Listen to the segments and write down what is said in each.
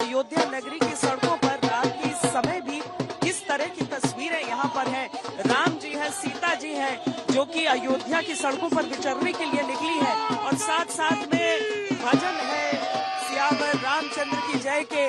अयोध्या नगरी की सड़कों पर रात के समय भी किस तरह की तस्वीरें यहाँ पर हैं। राम जी हैं, सीता जी हैं, जो कि अयोध्या की सड़कों पर विचरने के लिए निकली है और साथ साथ में भजन है, सियावर रामचंद्र की जय के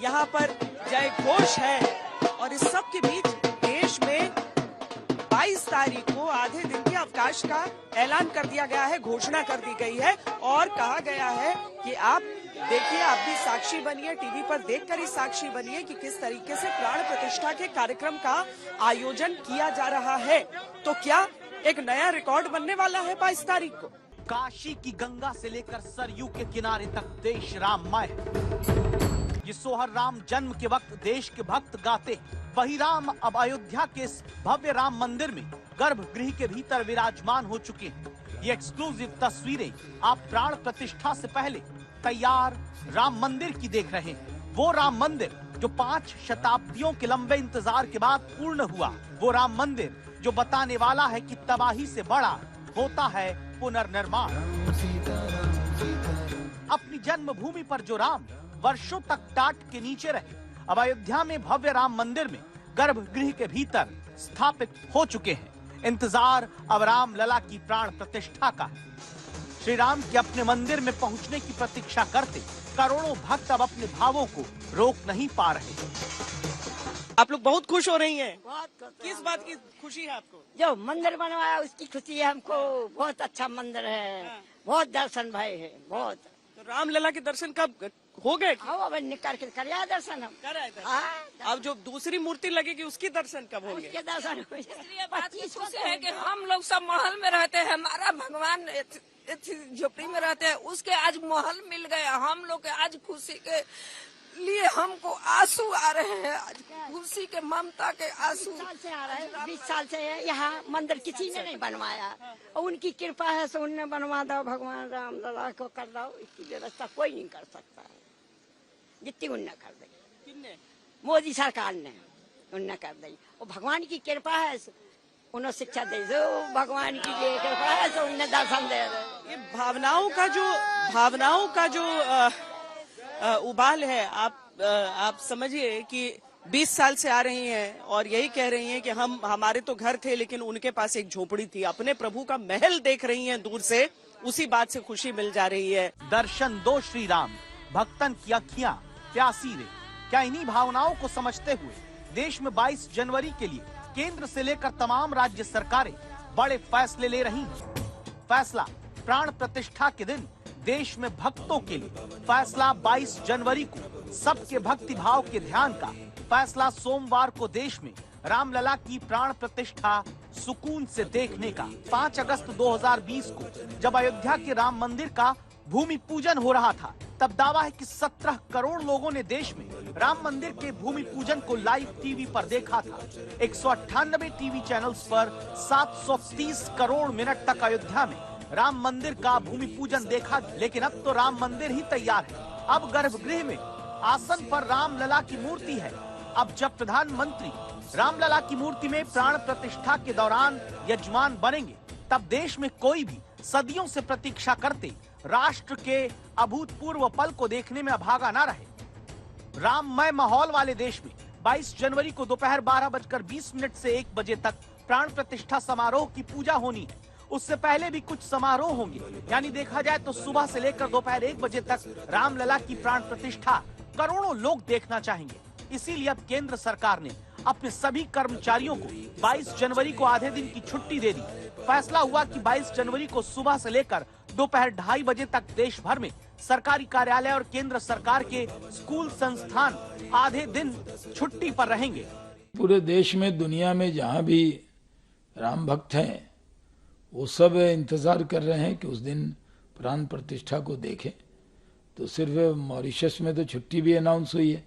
यहाँ पर जय घोष है। और इस सब के बीच देश में 22 तारीख को आधे दिन के अवकाश का ऐलान कर दिया गया है, घोषणा कर दी गई है और कहा गया है कि आप देखिए, आप भी साक्षी बनिए, टीवी पर देखकर ही साक्षी बनिए कि किस तरीके से प्राण प्रतिष्ठा के कार्यक्रम का आयोजन किया जा रहा है। तो क्या एक नया रिकॉर्ड बनने वाला है 22 तारीख को? काशी की गंगा से लेकर सरयू के किनारे तक देश राममय है। ये सोहर राम जन्म के वक्त देश के भक्त गाते, वही राम अब अयोध्या के इस भव्य राम मंदिर में गर्भगृह के भीतर विराजमान हो चुके हैं। ये एक्सक्लूसिव तस्वीरें आप प्राण प्रतिष्ठा से पहले तैयार राम मंदिर की देख रहे हैं। वो राम मंदिर जो 5 शताब्दियों के लंबे इंतजार के बाद पूर्ण हुआ, वो राम मंदिर जो बताने वाला है कि तबाही से बड़ा होता है पुनर्निर्माण। अपनी जन्मभूमि पर जो राम वर्षों तक टाट के नीचे रहे, अब अयोध्या में भव्य राम मंदिर में गर्भगृह के भीतर स्थापित हो चुके हैं। इंतजार अब राम लला की प्राण प्रतिष्ठा का है। श्री राम के अपने मंदिर में पहुंचने की प्रतीक्षा करते करोड़ों भक्त अब अपने भावों को रोक नहीं पा रहे। आप लोग बहुत खुश हो रही हैं। किस बात की खुशी है आपको? जो मंदिर बनवाया उसकी खुशी है हमको। बहुत अच्छा मंदिर है, बहुत दर्शन भाई है, बहुत। तो रामलला के दर्शन कब हो गए? अब निकल के कर आया दर्शन हम। कर आए दर्शन। अब जो दूसरी मूर्ति लगेगी उसकी दर्शन कब होंगे? उसके दर्शन हो इसलिए बात की खुशी है कि हम लोग सब महल में रहते हैं, हमारा भगवान झोपड़ी में रहते हैं, उसके आज महल मिल गया। हम लोग के आज खुशी के लिए हमको आंसू आ रहे हैं, आज खुशी के ममता के आंसू। 20 साल से आ रहे हैं, 20 साल से है यहाँ मंदिर किसी ने नहीं बनवाया और उनकी कृपा है सो उनने बनवा दो, भगवान राम लला को कर दो। इसकी व्यवस्था कोई नहीं कर सकता है जितनी उनने कर दी। किसने? मोदी सरकार ने उनने कर दी। और भगवान की कृपा है, उन्हें शिक्षा दे दो, भगवान की कृपा है तो उन्हें दर्शन दे दो। ये भावनाओं का जो उबाल है, आप समझिए कि 20 साल से आ रही हैं और यही कह रही हैं कि हमारे तो घर थे लेकिन उनके पास एक झोपड़ी थी। अपने प्रभु का महल देख रही हैं दूर से, उसी बात से खुशी मिल जा रही है। दर्शन दो श्री राम, भक्तन की अखियां प्यासी रे। क्या इन्हीं भावनाओं को समझते हुए देश में 22 जनवरी के लिए केंद्र से लेकर तमाम राज्य सरकारें बड़े फैसले ले रही हैं। फैसला प्राण प्रतिष्ठा के दिन देश में भक्तों के लिए, फैसला 22 जनवरी को सबके भक्ति भाव के ध्यान का, फैसला सोमवार को देश में रामलला की प्राण प्रतिष्ठा सुकून से देखने का। 5 अगस्त 2020 को जब अयोध्या के राम मंदिर का भूमि पूजन हो रहा था, तब दावा है कि 17 करोड़ लोगों ने देश में राम मंदिर के भूमि पूजन को लाइव टीवी पर देखा था। 198 टीवी चैनल्स पर 730 करोड़ मिनट तक अयोध्या में राम मंदिर का भूमि पूजन देखा। लेकिन अब तो राम मंदिर ही तैयार है। अब गर्भगृह में आसन पर रामलला की मूर्ति है। अब जब प्रधानमंत्री रामलला की मूर्ति में प्राण प्रतिष्ठा के दौरान यजमान बनेंगे, तब देश में कोई भी सदियों से प्रतीक्षा करते राष्ट्र के अभूतपूर्व पल को देखने में अभागा न रहे। राममय माहौल वाले देश में 22 जनवरी को दोपहर 12:20 से 1 बजे तक प्राण प्रतिष्ठा समारोह की पूजा होनी है। उससे पहले भी कुछ समारोह होंगे, यानी देखा जाए तो सुबह से लेकर दोपहर 1 बजे तक रामलला की प्राण प्रतिष्ठा करोड़ों लोग देखना चाहेंगे। इसीलिए अब केंद्र सरकार ने अपने सभी कर्मचारियों को 22 जनवरी को आधे दिन की छुट्टी दे दी। फैसला हुआ कि 22 जनवरी को सुबह से लेकर दोपहर 2:30 बजे तक देश भर में सरकारी कार्यालय और केंद्र सरकार के स्कूल संस्थान आधे दिन छुट्टी पर रहेंगे। पूरे देश में, दुनिया में जहाँ भी राम भक्त हैं, वो सब इंतजार कर रहे हैं कि उस दिन प्राण प्रतिष्ठा को देखें। तो सिर्फ मॉरिशस में तो छुट्टी भी अनाउंस हुई है,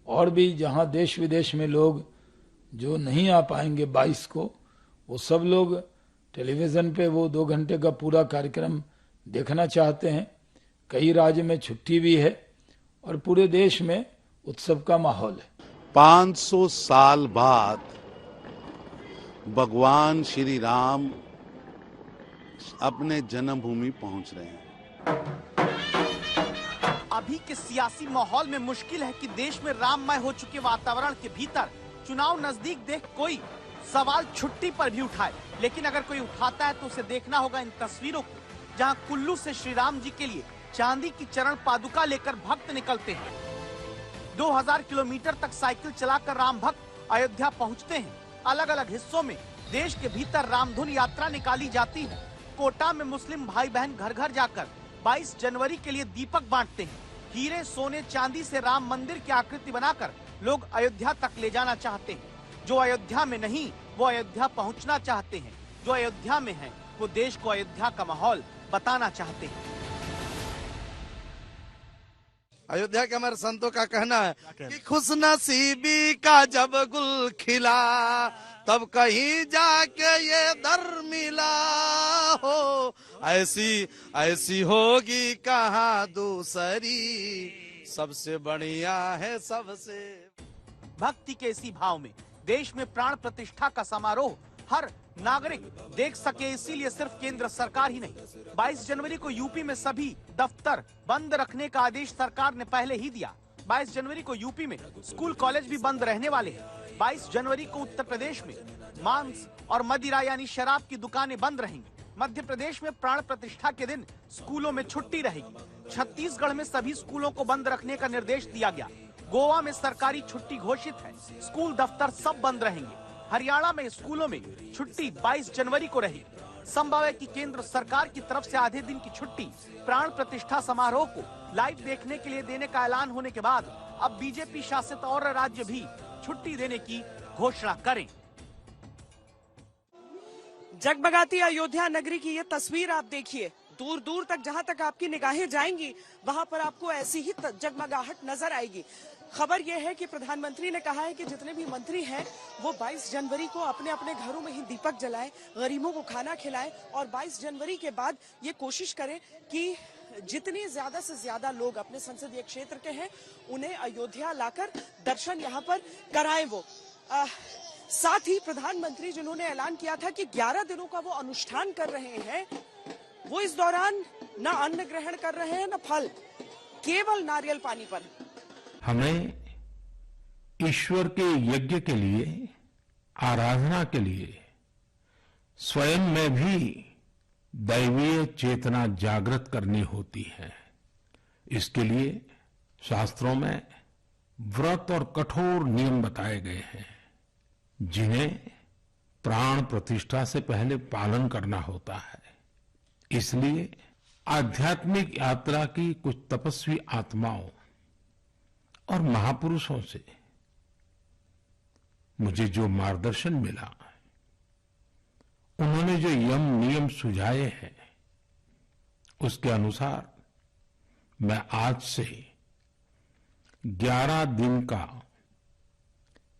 और भी जहाँ देश विदेश में लोग जो नहीं आ पाएंगे 22 को, वो सब लोग टेलीविजन पे वो 2 घंटे का पूरा कार्यक्रम देखना चाहते हैं। कई राज्य में छुट्टी भी है और पूरे देश में उत्सव का माहौल है। 500 साल बाद भगवान श्री राम अपने जन्मभूमि पहुंच रहे हैं। अभी के सियासी माहौल में मुश्किल है कि देश में राममय हो चुके वातावरण के भीतर चुनाव नजदीक देख कोई सवाल छुट्टी पर भी उठाए। लेकिन अगर कोई उठाता है तो उसे देखना होगा इन तस्वीरों को, जहां कुल्लू से श्री राम जी के लिए चांदी की चरण पादुका लेकर भक्त निकलते हैं। 2000 किलोमीटर तक साइकिल चलाकर राम भक्त अयोध्या पहुंचते हैं। अलग अलग हिस्सों में देश के भीतर रामधुन यात्रा निकाली जाती है। कोटा में मुस्लिम भाई बहन घर घर जाकर 22 जनवरी के लिए दीपक बांटते हैं। हीरे सोने चांदी से राम मंदिर की आकृति बनाकर लोग अयोध्या तक ले जाना चाहते हैं। जो अयोध्या में नहीं वो अयोध्या पहुंचना चाहते हैं। जो अयोध्या में है वो देश को अयोध्या का माहौल बताना चाहते हैं। अयोध्या के हमारे संतों का कहना है कि खुशनसीबी का जब गुल खिला तब कहीं जाके ये दर मिला हो, ऐसी होगी कहाँ दूसरी, सबसे बढ़िया है सबसे। भक्ति के इसी भाव में देश में प्राण प्रतिष्ठा का समारोह हर नागरिक देख सके, इसीलिए सिर्फ केंद्र सरकार ही नहीं, 22 जनवरी को यूपी में सभी दफ्तर बंद रखने का आदेश सरकार ने पहले ही दिया। 22 जनवरी को यूपी में स्कूल कॉलेज भी बंद रहने वाले हैं। 22 जनवरी को उत्तर प्रदेश में मांस और मदिरा यानी शराब की दुकानें बंद रहेंगी। मध्य प्रदेश में प्राण प्रतिष्ठा के दिन स्कूलों में छुट्टी रहेगी। छत्तीसगढ़ में सभी स्कूलों को बंद रखने का निर्देश दिया गया। गोवा में सरकारी छुट्टी घोषित है, स्कूल दफ्तर सब बंद रहेंगे। हरियाणा में स्कूलों में छुट्टी 22 जनवरी को रहेगी। संभव है कि केंद्र सरकार की तरफ से आधे दिन की छुट्टी प्राण प्रतिष्ठा समारोह को लाइव देखने के लिए देने का ऐलान होने के बाद अब बीजेपी शासित और राज्य भी छुट्टी देने की घोषणा करें। जगमगाती अयोध्या नगरी की ये तस्वीर आप देखिए। दूर दूर तक जहां तक आपकी निगाहें जाएंगी वहां पर आपको ऐसी ही जगमगाहट नजर आएगी। खबर यह है कि प्रधानमंत्री ने कहा है कि जितने भी मंत्री हैं वो 22 जनवरी को अपने अपने घरों में ही दीपक जलाएं, गरीबों को खाना खिलाएं और 22 जनवरी के बाद ये कोशिश करें कि जितने ज्यादा से ज्यादा लोग अपने संसदीय क्षेत्र के हैं उन्हें अयोध्या लाकर दर्शन यहाँ पर कराएं। वो साथ ही प्रधानमंत्री जिन्होंने ऐलान किया था कि 11 दिनों का वो अनुष्ठान कर रहे हैं, वो इस दौरान न अन्न ग्रहण कर रहे हैं न फल, केवल नारियल पानी पर। हमें ईश्वर के यज्ञ के लिए, आराधना के लिए स्वयं में भी दैवीय चेतना जागृत करनी होती है। इसके लिए शास्त्रों में व्रत और कठोर नियम बताए गए हैं जिन्हें प्राण प्रतिष्ठा से पहले पालन करना होता है। इसलिए आध्यात्मिक यात्रा की कुछ तपस्वी आत्माओं और महापुरुषों से मुझे जो मार्गदर्शन मिला, उन्होंने जो यम नियम सुझाए हैं, उसके अनुसार मैं आज से 11 दिन का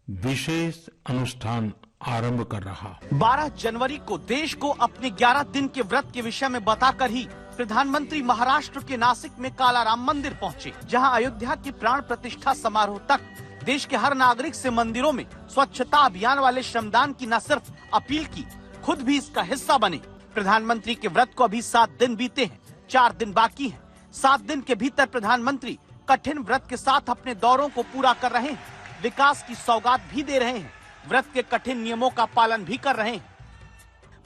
विशेष अनुष्ठान आरंभ कर रहा हूं। 12 जनवरी को देश को अपने 11 दिन के व्रत के विषय में बताकर ही प्रधानमंत्री महाराष्ट्र के नासिक में काला राम मंदिर पहुंचे, जहां अयोध्या की प्राण प्रतिष्ठा समारोह तक देश के हर नागरिक से मंदिरों में स्वच्छता अभियान वाले श्रमदान की न सिर्फ अपील की, खुद भी इसका हिस्सा बने। प्रधानमंत्री के व्रत को अभी 7 दिन बीते हैं, 4 दिन बाकी हैं। 7 दिन के भीतर प्रधानमंत्री कठिन व्रत के साथ अपने दौरों को पूरा कर रहे हैं, विकास की सौगात भी दे रहे हैं, व्रत के कठिन नियमों का पालन भी कर रहे हैं।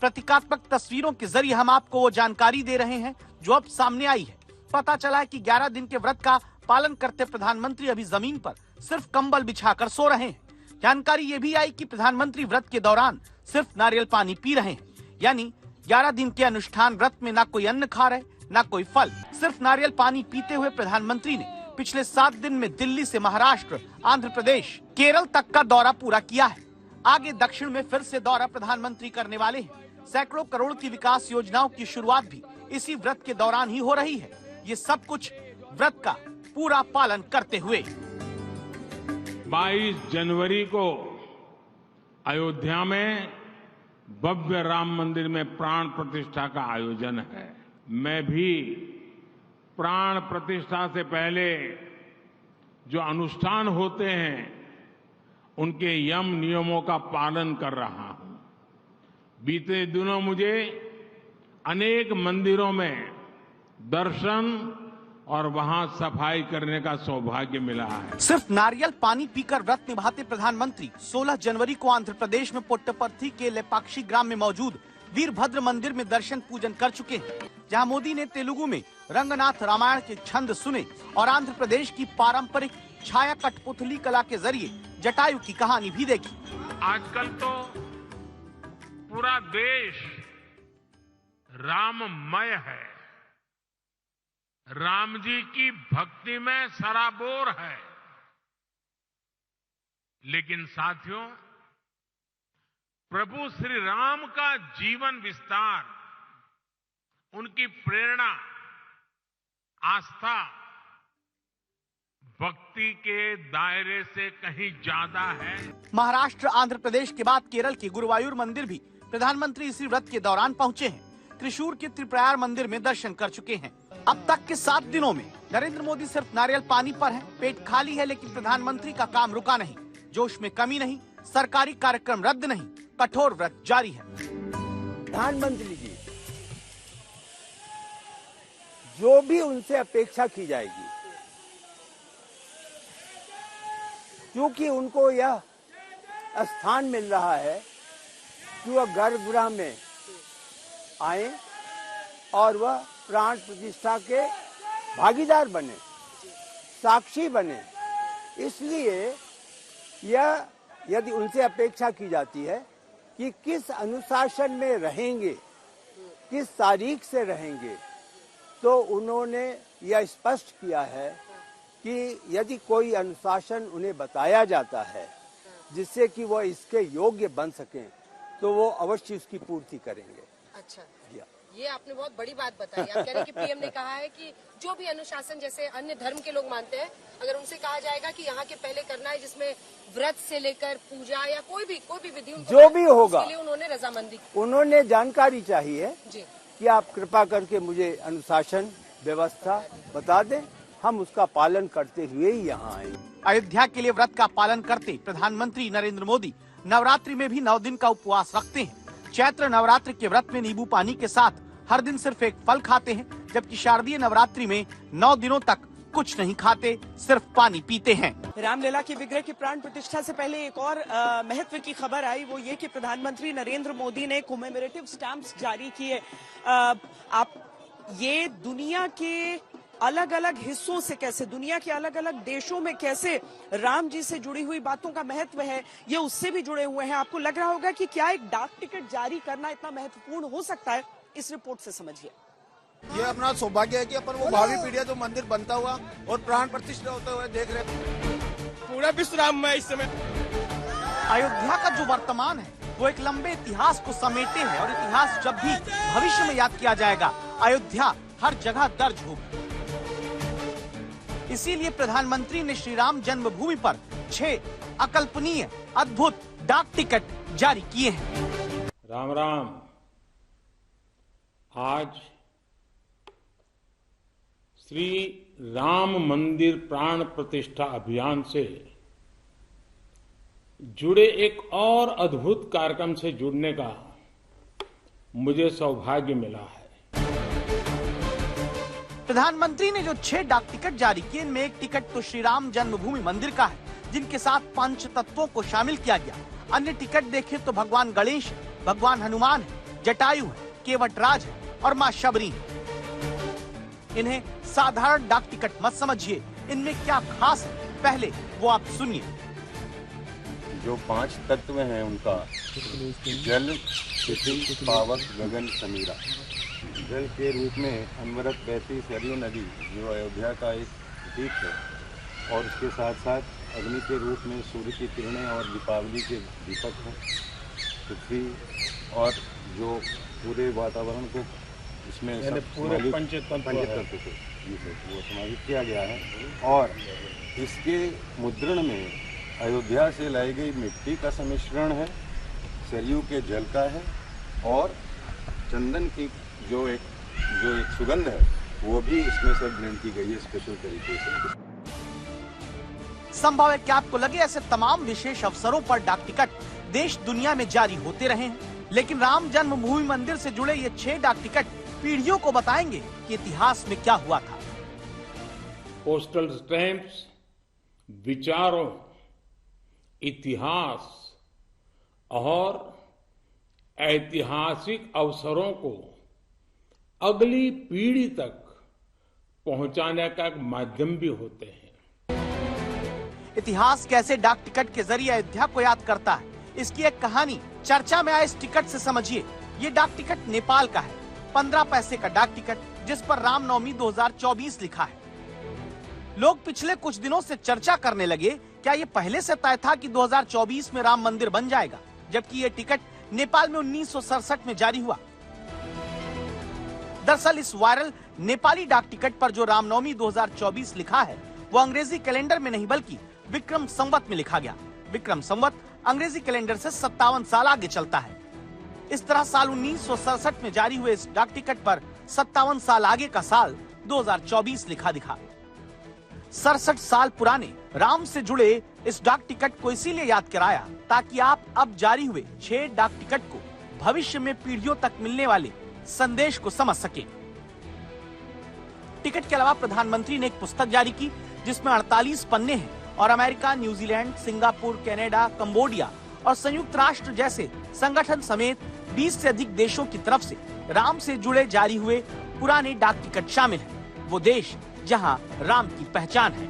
प्रतीकात्मक तस्वीरों के जरिए हम आपको वो जानकारी दे रहे हैं जो अब सामने आई है। पता चला है कि 11 दिन के व्रत का पालन करते प्रधानमंत्री अभी जमीन पर सिर्फ कंबल बिछाकर सो रहे हैं। जानकारी ये भी आई कि प्रधानमंत्री व्रत के दौरान सिर्फ नारियल पानी पी रहे हैं, यानी 11 दिन के अनुष्ठान व्रत में ना कोई अन्न खा रहे ना कोई फल, सिर्फ नारियल पानी पीते हुए प्रधानमंत्री ने पिछले 7 दिन में दिल्ली से महाराष्ट्र, आंध्र प्रदेश, केरल तक का दौरा पूरा किया है। आगे दक्षिण में फिर से दौरा प्रधानमंत्री करने वाले हैं। सैकड़ों करोड़ की विकास योजनाओं की शुरुआत भी इसी व्रत के दौरान ही हो रही है। ये सब कुछ व्रत का पूरा पालन करते हुए। 22 जनवरी को अयोध्या में भव्य राम मंदिर में प्राण प्रतिष्ठा का आयोजन है। मैं भी प्राण प्रतिष्ठा से पहले जो अनुष्ठान होते हैं उनके यम नियमों का पालन कर रहा हूं। बीते दिनों मुझे अनेक मंदिरों में दर्शन और वहां सफाई करने का सौभाग्य मिला है। सिर्फ नारियल पानी पीकर व्रत निभाते प्रधानमंत्री 16 जनवरी को आंध्र प्रदेश में पुट्टपर्थी के लेपाक्षी ग्राम में मौजूद वीरभद्र मंदिर में दर्शन पूजन कर चुके हैं, जहां मोदी ने तेलुगु में रंगनाथ रामायण के छंद सुने और आंध्र प्रदेश की पारंपरिक छाया कठपुतली कला के जरिए जटायु की कहानी भी देखी। आजकल तो पूरा देश राममय है, राम जी की भक्ति में सराबोर है। लेकिन साथियों, प्रभु श्री राम का जीवन विस्तार, उनकी प्रेरणा, आस्था भक्ति के दायरे से कहीं ज्यादा है। महाराष्ट्र, आंध्र प्रदेश के बाद केरल के गुरुवायूर मंदिर भी प्रधानमंत्री इसी व्रत के दौरान पहुंचे हैं। त्रिशूर के त्रिप्रयार मंदिर में दर्शन कर चुके हैं। अब तक के 7 दिनों में नरेंद्र मोदी सिर्फ नारियल पानी पर है, पेट खाली है, लेकिन प्रधानमंत्री का काम रुका नहीं, जोश में कमी नहीं, सरकारी कार्यक्रम रद्द नहीं, कठोर व्रत जारी है। प्रधानमंत्री जी जो भी उनसे अपेक्षा की जाएगी, क्योंकि उनको यह स्थान मिल रहा है कि वह गर्भगृह में आए और वह प्राण प्रतिष्ठा के भागीदार बने, साक्षी बने। इसलिए यह यदि उनसे अपेक्षा की जाती है कि किस अनुशासन में रहेंगे, किस तारीख से रहेंगे, तो उन्होंने यह स्पष्ट किया है कि यदि कोई अनुशासन उन्हें बताया जाता है जिससे कि वह इसके योग्य बन सकें, तो वो अवश्य उसकी पूर्ति करेंगे। अच्छा, ये आपने बहुत बड़ी बात बताई। आप कह रहे हैं कि पीएम ने कहा है कि जो भी अनुशासन जैसे अन्य धर्म के लोग मानते हैं, अगर उनसे कहा जाएगा कि यहाँ के पहले करना है, जिसमें व्रत से लेकर पूजा या कोई भी विधि जो भी होगा, उसके लिए उन्होंने रजामंदी की। उन्होंने जानकारी चाहिए जी कि आप कृपा करके मुझे अनुशासन व्यवस्था बता दें, हम उसका पालन करते हुए ही यहाँ आए। अयोध्या के लिए व्रत का पालन करते प्रधानमंत्री नरेंद्र मोदी नवरात्रि में भी 9 दिन का उपवास रखते हैं। चैत्र नवरात्रि के व्रत में नींबू पानी के साथ हर दिन सिर्फ एक फल खाते हैं, जबकि शारदीय नवरात्रि में 9 दिनों तक कुछ नहीं खाते, सिर्फ पानी पीते हैं। रामलला के विग्रह की प्राण प्रतिष्ठा से पहले एक और महत्व की खबर आई, वो ये कि प्रधानमंत्री नरेंद्र मोदी ने कॉमेमोरेटिव स्टैम्प्स जारी किए। आप ये दुनिया के अलग अलग हिस्सों से कैसे, दुनिया के अलग अलग देशों में कैसे राम जी से जुड़ी हुई बातों का महत्व है, ये उससे भी जुड़े हुए हैं। आपको लग रहा होगा कि क्या एक डाक टिकट जारी करना इतना महत्वपूर्ण हो सकता है, इस रिपोर्ट से समझिए। ये अपना सौभाग्य है कि अपन वो भावी पीढ़ियां जो मंदिर बनता हुआ और प्राण प्रतिष्ठा होते हुए देख रहे हैं। पूरा विश्व राम में इस समय। अयोध्या का जो वर्तमान है वो एक लंबे इतिहास को समेटे है, और इतिहास जब भी भविष्य में याद किया जाएगा, अयोध्या हर जगह दर्ज होगी। इसीलिए प्रधानमंत्री ने श्री राम जन्मभूमि पर 6 अकल्पनीय अद्भुत डाक टिकट जारी किए हैं। राम राम। आज श्री राम मंदिर प्राण प्रतिष्ठा अभियान से जुड़े एक और अद्भुत कार्यक्रम से जुड़ने का मुझे सौभाग्य मिला है। प्रधानमंत्री ने जो 6 डाक टिकट जारी किए, इनमें एक टिकट तो श्री राम जन्मभूमि मंदिर का है, जिनके साथ 5 तत्वों को शामिल किया गया। अन्य टिकट देखें तो भगवान गणेश है, भगवान हनुमान है, जटायु है, केवटराज है और मां शबरी है। इन्हें साधारण डाक टिकट मत समझिए, इनमें क्या खास है, पहले वो आप सुनिए। जो 5 तत्व हैं उनका जल, पृथ्वी, पावक, गगन, समीरा। जल के रूप में अनवरत बहती सरयू नदी जो अयोध्या का एक प्रतीक है, और उसके साथ साथ अग्नि के रूप में सूर्य की किरणें और दीपावली के दीपक हैं। पृथ्वी और जो पूरे वातावरण को इसमें पूरे पंचतत्व को वो समाहित किया गया है। और इसके मुद्रण में अयोध्या से लाई गई मिट्टी का सम्मिश्रण है, सरयू के जल का है, और चंदन की जो एक सुगंध है वो भी इसमें से ब्लेंड की गई है स्पेशल तरीके से। संभव है कि आपको लगे ऐसे तमाम विशेष अवसरों पर डाक टिकट देश दुनिया में जारी होते रहे हैं, लेकिन राम जन्मभूमि मंदिर से जुड़े ये 6 डाक टिकट पीढ़ियों को बताएंगे कि इतिहास में क्या हुआ था। पोस्टल स्टैंप्स विचारों, इतिहास और ऐतिहासिक अवसरों को अगली पीढ़ी तक पहुंचाने का एक माध्यम भी होते हैं। इतिहास कैसे डाक टिकट के जरिए अयोध्या को याद करता है, इसकी एक कहानी चर्चा में आए इस टिकट से समझिए। ये डाक टिकट नेपाल का है, 15 पैसे का डाक टिकट जिस पर रामनवमी 2024 लिखा है। लोग पिछले कुछ दिनों से चर्चा करने लगे, क्या ये पहले से तय था कि 2024 में राम मंदिर बन जाएगा, जबकि ये टिकट नेपाल में 1967 में जारी हुआ। दरअसल इस वायरल नेपाली डाक टिकट पर जो रामनवमी 2024 लिखा है, वो अंग्रेजी कैलेंडर में नहीं बल्कि विक्रम संवत में लिखा गया। विक्रम संवत अंग्रेजी कैलेंडर से 57 साल आगे चलता है। इस तरह साल 1967 में जारी हुए इस डाक टिकट पर 57 साल आगे का साल 2024 लिखा दिखा। 67 साल पुराने राम से जुड़े इस डाक टिकट को इसीलिए याद कराया ताकि आप अब जारी हुए 6 डाक टिकट को भविष्य में पीढ़ियों तक मिलने वाले संदेश को समझ सकें। टिकट के अलावा प्रधानमंत्री ने एक पुस्तक जारी की जिसमें 48 पन्ने हैं और America, New Zealand, Singapore, Canada, Cambodia और संयुक्त राष्ट्र जैसे संगठन समेत 20 से अधिक देशों की तरफ से राम से जुड़े जारी हुए पुराने डाक टिकट शामिल हैं। वो देश जहां राम की पहचान है।